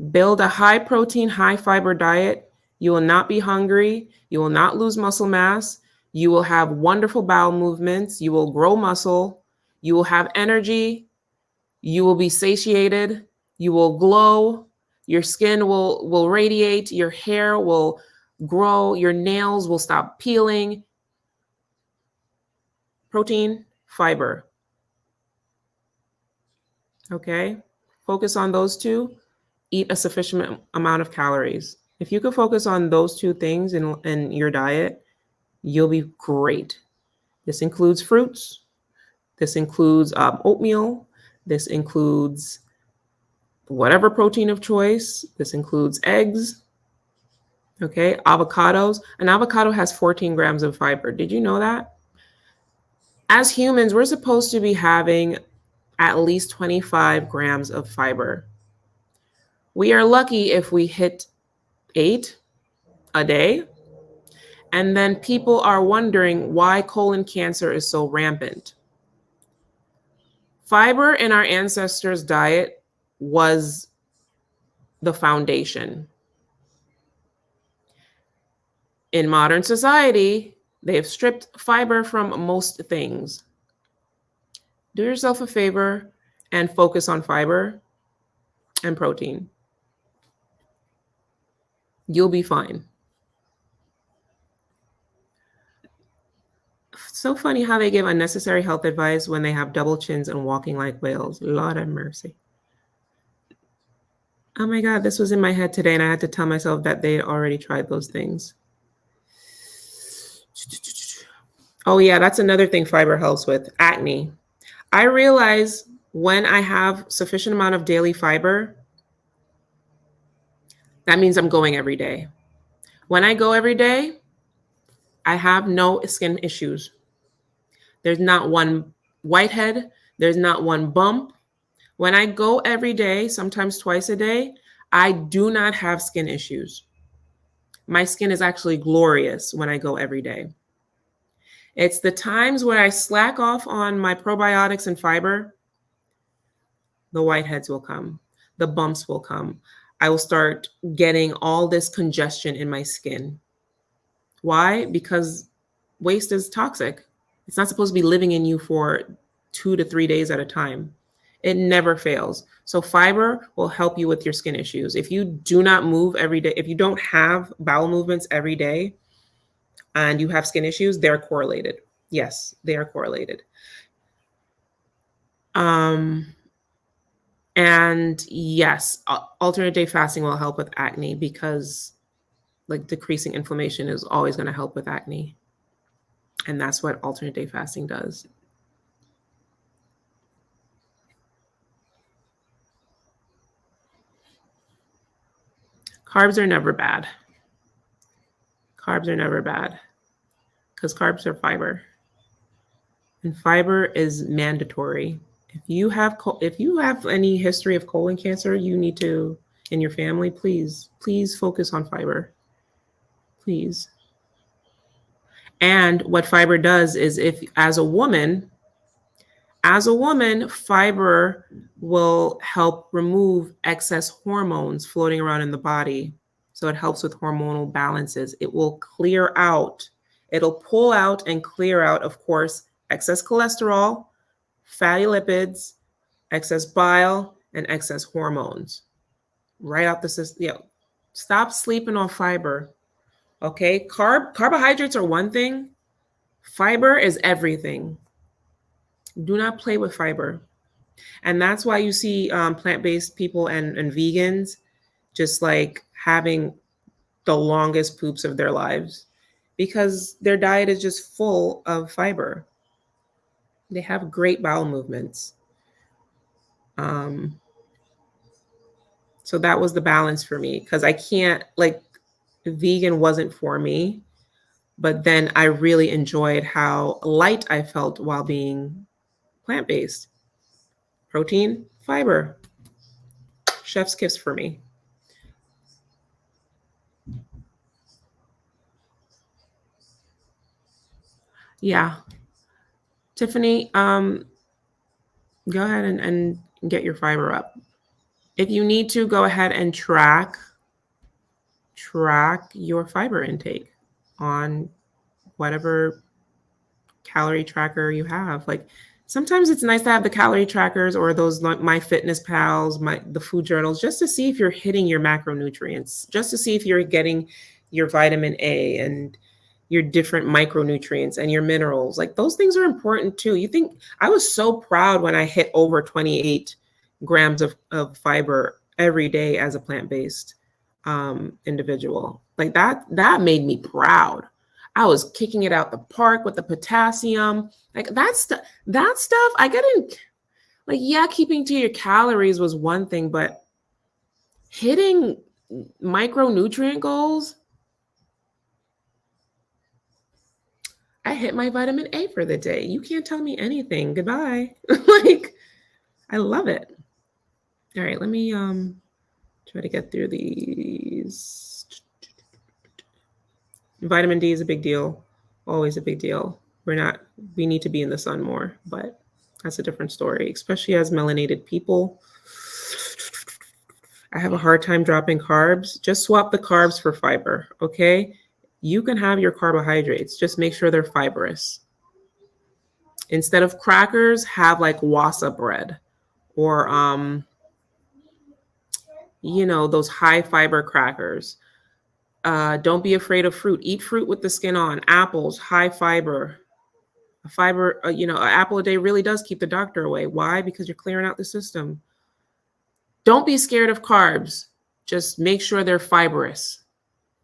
Build a high protein, high fiber diet. You will not be hungry. You will not lose muscle mass. You will have wonderful bowel movements. You will grow muscle. You will have energy. You will be satiated. You will glow. Your skin will radiate. Your hair will grow. Your nails will stop peeling. Protein, fiber. Okay? Focus on those two. Eat a sufficient amount of calories. If you could focus on those two things in your diet, you'll be great. This includes fruits. This includes oatmeal. This includes whatever protein of choice. This includes eggs. Okay, avocados. An avocado has 14 grams of fiber. Did you know that? As humans, we're supposed to be having at least 25 grams of fiber. We are lucky if we hit 8 a day. And then people are wondering why colon cancer is so rampant. Fiber in our ancestors' diet was the foundation. In modern society, they have stripped fiber from most things. Do yourself a favor and focus on fiber and protein. You'll be fine. So funny how they give unnecessary health advice when they have double chins and walking like whales. Lord have mercy. Oh my God, this was in my head today and I had to tell myself that they already tried those things. Oh yeah, that's another thing fiber helps with, acne. I realize when I have sufficient amount of daily fiber, that means I'm going every day. When I go every day, I have no skin issues. There's not one whitehead. There's not one bump. When I go every day, sometimes twice a day, I do not have skin issues. My skin is actually glorious when I go every day. It's the times where I slack off on my probiotics and fiber, the whiteheads will come, the bumps will come. I will start getting all this congestion in my skin. Why? Because waste is toxic. It's not supposed to be living in you for 2 to 3 days at a time. It never fails. So fiber will help you with your skin issues. If you do not move every day, if you don't have bowel movements every day and you have skin issues, they're correlated. Yes, they are correlated. And yes, alternate day fasting will help with acne because like decreasing inflammation is always going to help with acne. And that's what alternate day fasting does. Carbs are never bad. Carbs are never bad because carbs are fiber. And fiber is mandatory. If you have any history of colon cancer, you need to, in your family, please focus on fiber. Please. And what fiber does is if as a woman, fiber will help remove excess hormones floating around in the body. So it helps with hormonal balances. It will clear out, it'll pull out and clear out, of course, excess cholesterol, fatty lipids, excess bile, and excess hormones. Right out the system. Yeah. Stop sleeping on fiber. Okay. Carbohydrates are one thing. Fiber is everything. Do not play with fiber. And that's why you see plant-based people and vegans just like having the longest poops of their lives because their diet is just full of fiber. They have great bowel movements. Um, so that was the balance for me because I can't, like, vegan wasn't for me, but then I really enjoyed how light I felt while being plant-based. Protein, fiber, chef's kiss for me. Yeah. Tiffany, go ahead and get your fiber up. If you need to, go ahead and track your fiber intake on whatever calorie tracker you have. Like sometimes it's nice to have the calorie trackers or those like my fitness pals, the food journals, just to see if you're hitting your macronutrients, just to see if you're getting your vitamin A and your different micronutrients and your minerals. Like those things are important too. You think I was so proud when I hit over 28 grams of fiber every day as a plant-based individual. Like that made me proud. I was kicking it out the park with the potassium. Like that stuff I couldn't, like, yeah, keeping to your calories was one thing, but hitting micronutrient goals, I hit my vitamin A for the day. You can't tell me anything. Goodbye. Like I love it. All right, let me try to get through these. Vitamin D is a big deal. Always a big deal. We need to be in the sun more, but that's a different story, especially as melanated people. I have a hard time dropping carbs. Just swap the carbs for fiber, okay? You can have your carbohydrates, just make sure they're fibrous. Instead of crackers, have like wasa bread or those high fiber crackers. Don't be afraid of fruit. Eat fruit with the skin on. Apples, high fiber. An apple a day really does keep the doctor away. Why? Because you're clearing out the system. Don't be scared of carbs. Just make sure they're fibrous.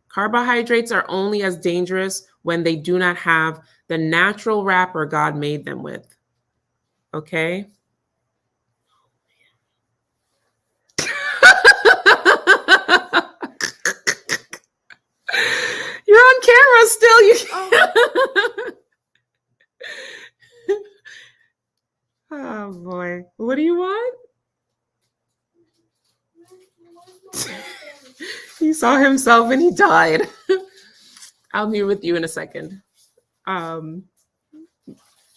Carbohydrates are only as dangerous when they do not have the natural wrapper God made them with. Okay? You're on camera still. Oh boy. What do you want? He saw himself and he died. I'll be with you in a second.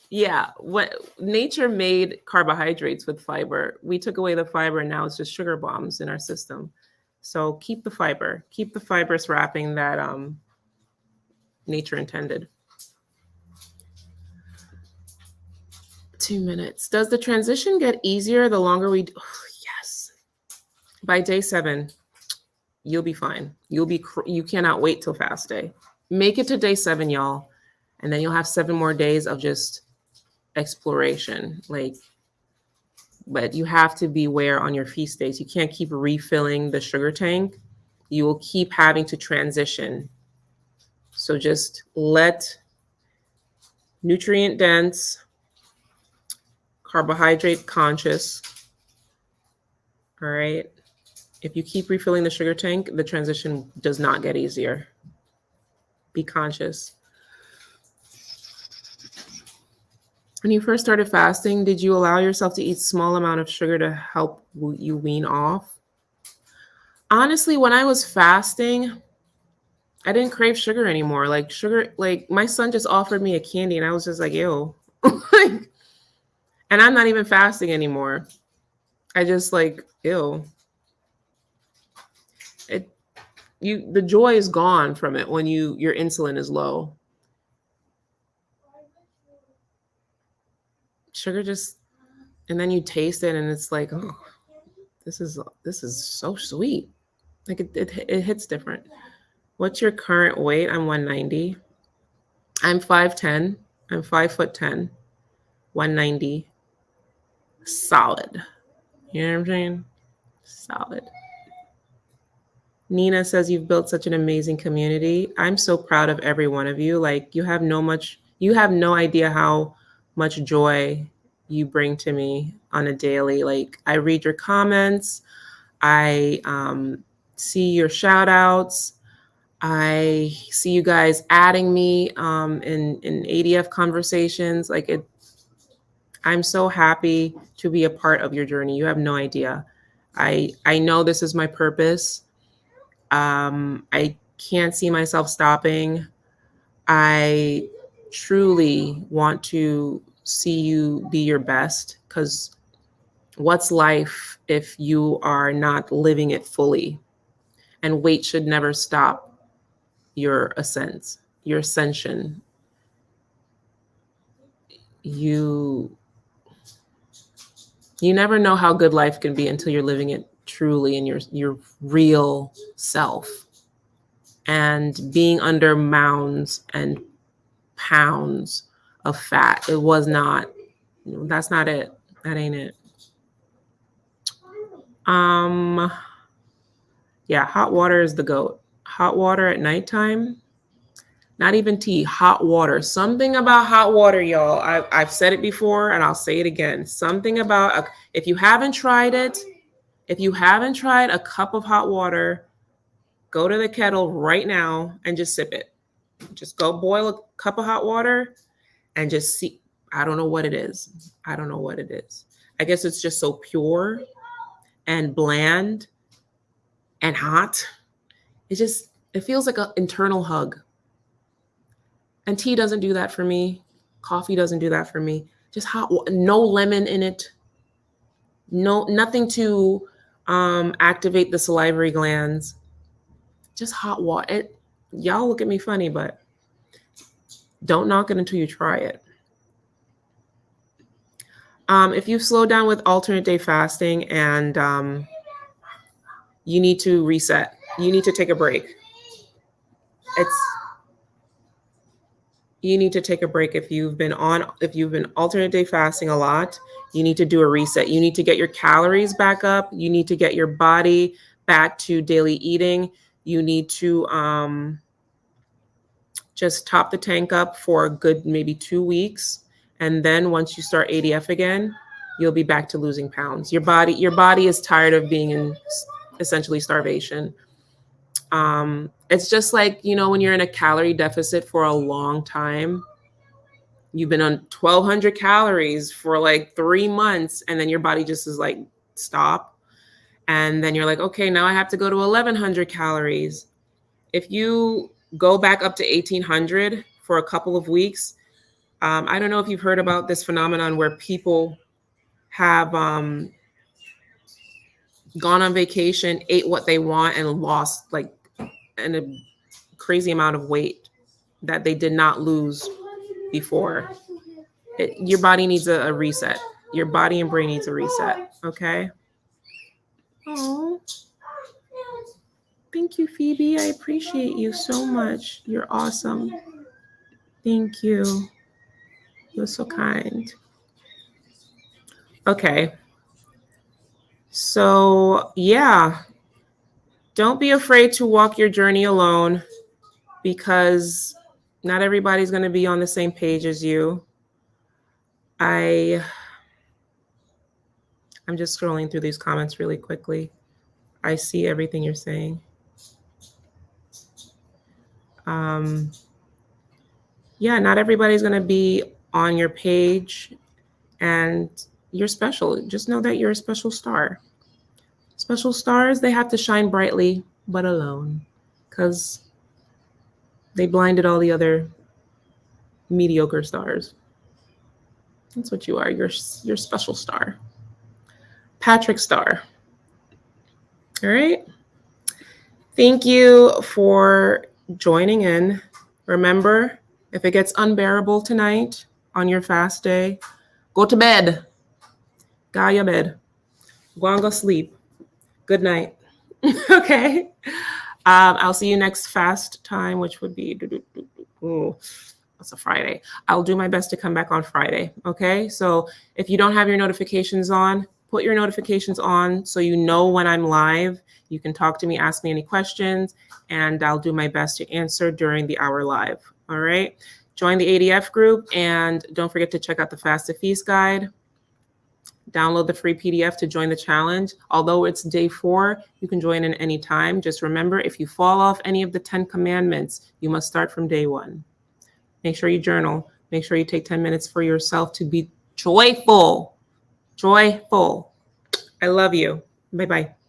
Yeah, what nature made carbohydrates with fiber. We took away the fiber and now it's just sugar bombs in our system. So keep the fiber. Keep the fibrous wrapping that nature intended. 2 minutes. Does the transition get easier the longer we do? Oh, yes. By day 7, you'll be fine. You cannot wait till fast day. Make it to day 7, y'all. And then you'll have 7 more days of just exploration. But you have to beware on your feast days. You can't keep refilling the sugar tank. You will keep having to transition. So just let nutrient dense, carbohydrate conscious. All right. If you keep refilling the sugar tank, the transition does not get easier. Be conscious. When you first started fasting, did you allow yourself to eat small amount of sugar to help you wean off? Honestly, when I was fasting, I didn't crave sugar anymore. Like sugar, like my son just offered me a candy and I was just like, ew. And I'm not even fasting anymore. I just like, ew. The joy is gone from it when your insulin is low. Sugar just, and then you taste it and it's like, oh, this is so sweet. Like it hits different. What's your current weight? I'm 190. I'm 5'10". I'm 5'10". 190. Solid. You know what I'm saying? Solid. Nina says you've built such an amazing community. I'm so proud of every one of you. Like you have no idea how much joy you bring to me on a daily. Like I read your comments, I see your shout outs, I see you guys adding me in ADF conversations. I'm so happy to be a part of your journey. You have no idea. I know this is my purpose. I can't see myself stopping. I truly want to see you be your best, because what's life if you are not living it fully? And weight should never stop your ascension. You never know how good life can be until you're living it truly in your real self. And being under mounds and pounds of fat, that's not it. That ain't it. Yeah, hot water is the GOAT. Hot water at nighttime, not even tea, hot water. Something about hot water, y'all. I've said it before and I'll say it again. Something about, if you haven't tried it, if you haven't tried a cup of hot water, go to the kettle right now and just sip it. Just go boil a cup of hot water and just see. I don't know what it is. I don't know what it is. I guess it's just so pure and bland and hot. It feels like an internal hug. And tea doesn't do that for me. Coffee doesn't do that for me. Just hot, no lemon in it. Nothing to activate the salivary glands. Just hot water. Y'all look at me funny, but don't knock it until you try it. If you've slowed down with alternate day fasting and you need to reset, you need to take a break. You need to take a break. If you've been alternate day fasting a lot, you need to do a reset. You need to get your calories back up. You need to get your body back to daily eating. You need to just top the tank up for a good maybe 2 weeks. And then once you start ADF again, you'll be back to losing pounds. Your body is tired of being in essentially starvation. It's just like, when you're in a calorie deficit for a long time, you've been on 1,200 calories for like 3 months, and then your body just is like, stop. And then you're like, okay, now I have to go to 1,100 calories. If you go back up to 1,800 for a couple of weeks, I don't know if you've heard about this phenomenon where people have gone on vacation, ate what they want, and lost a crazy amount of weight that they did not lose before. Your body needs a reset. Your body and brain needs a reset. Okay. Oh, thank you, Phoebe. I appreciate you so much. You're awesome. Thank you. You're so kind. Okay. So, yeah, don't be afraid to walk your journey alone, because not everybody's going to be on the same page as you. I'm just scrolling through these comments really quickly. I see everything you're saying. Yeah, not everybody's going to be on your page, and you're special. Just know that you're a special star. Special stars, they have to shine brightly, but alone, because they blinded all the other mediocre stars. That's what you are. You're special star. Patrick Star. All right. Thank you for joining in. Remember, if it gets unbearable tonight on your fast day, go to bed. Go your bed. Go and go sleep. Good night. Okay. I'll see you next fast time, which would be It's a Friday. I'll do my best to come back on Friday. Okay. So if you don't have your notifications on, put your notifications on so you know when I'm live. You can talk to me, ask me any questions, and I'll do my best to answer during the hour live. All right. Join the ADF group, and don't forget to check out the Fast to Feast guide. Download the free PDF to join the challenge. Although it's day 4, you can join in any time. Just remember, if you fall off any of the 10 commandments, you must start from day 1. Make sure you journal. Make sure you take 10 minutes for yourself to be joyful. Joyful. I love you. Bye-bye.